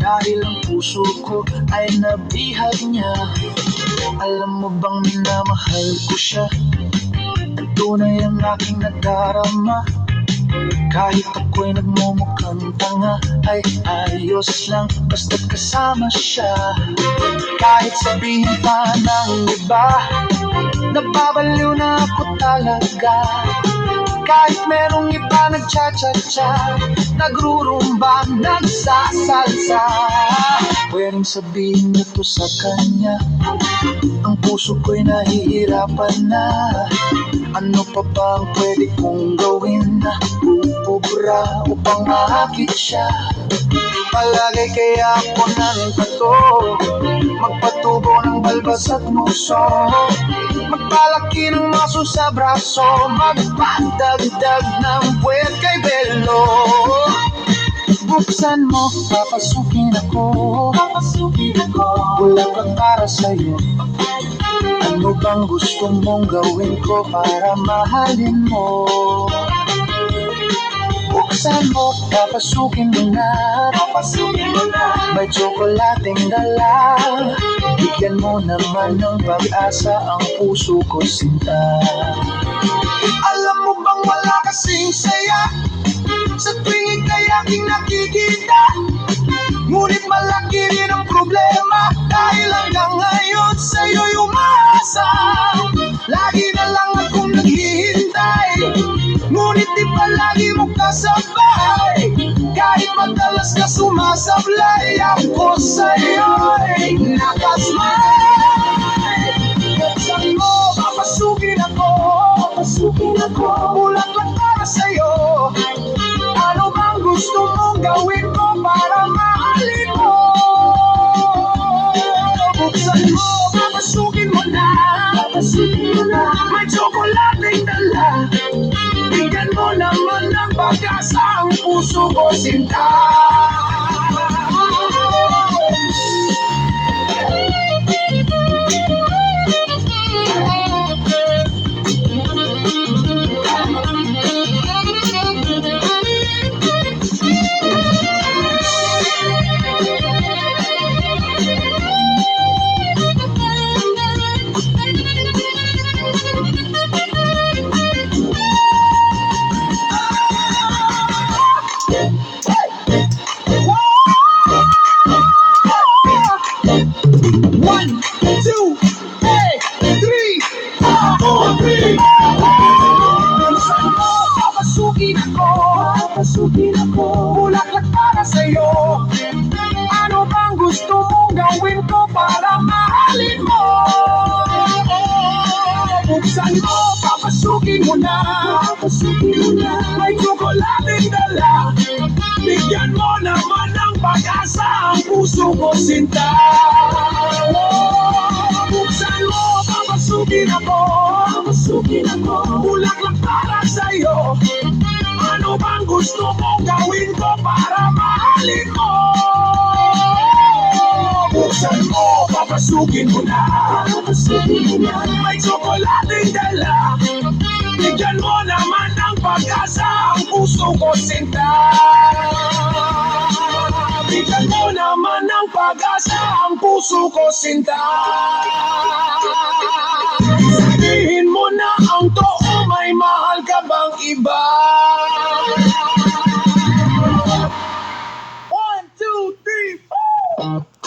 dahil ang puso ko ay nabihag niya. Alam mo bang minamahal ko siya, at tunay ang aking nadarama. Kahit ako'y nagmumukhang tanga, ay ayos lang basta't kasama siya. Kahit sabihin pa ng iba, nababaliw na ako talaga. Kahit merong iba nagcha-cha-cha, nagrurumba, nagsasalsa, pwedeng sabihin nyo to sa kanya. Ang puso ko'y nahihirapan na. Ano pa ba ang pwede kong gawin na ubra upang maakit siya? Palagay kaya ako ng tato, magpatubo ng balbas at muso, magpalaki ng maso sa braso, magpadagdag ng puwet kay Belo. Buksan mo, papasukin ako, bulaklak para sa'yo. Ano bang gusto mong gawin ko para mahalin mo? Buksan mo, papasukin mo na, may tsokolating dala. Bigyan mo naman ng pag-asa ang puso ko, sinta. Alam mo bang wala kasing saya sa tuwing ika'y aking nakikita? Ngunit malaki rin ang problema, dahil hanggang ngayon sa'yo'y umaasa. Lagi na lang akong naghihintay, ngunit di palagi mo kasabay. Kahit madalas na sumasablay, ako sa'yo'y nakasmile. Buksan mo, papasukin ako, bulaklak para sa'yo. Ano bang gusto mong gawin ko para mahalin mo? Buksan mo, papasukin mo na, may tsokolating dala. Bigyan mo naman ng pag-asa ang puso ko, sinta. Papasukin ako, bulaklak para sa'yo. Ano bang gusto mong gawin ko para mahalin mo? Buksan mo, papasukin mo na, may tsokolating dala. Bigyan mo naman ng pag-asa ang puso ko, sinta. Buksan mo, papasukin ako, bulaklak para sa'yo. Ano bang gusto mong gawin ko para mahalin mo? Buksan mo, papasukin mo na, may tsokolating dala. Bigyan mo naman ng pag-asa ang puso ko, sinta. Bigyan mo naman ng pag-asa ang puso ko, sinta. Sabihin mo na ang totoo, may mahal ka bang iba? 1, 2, 3, 4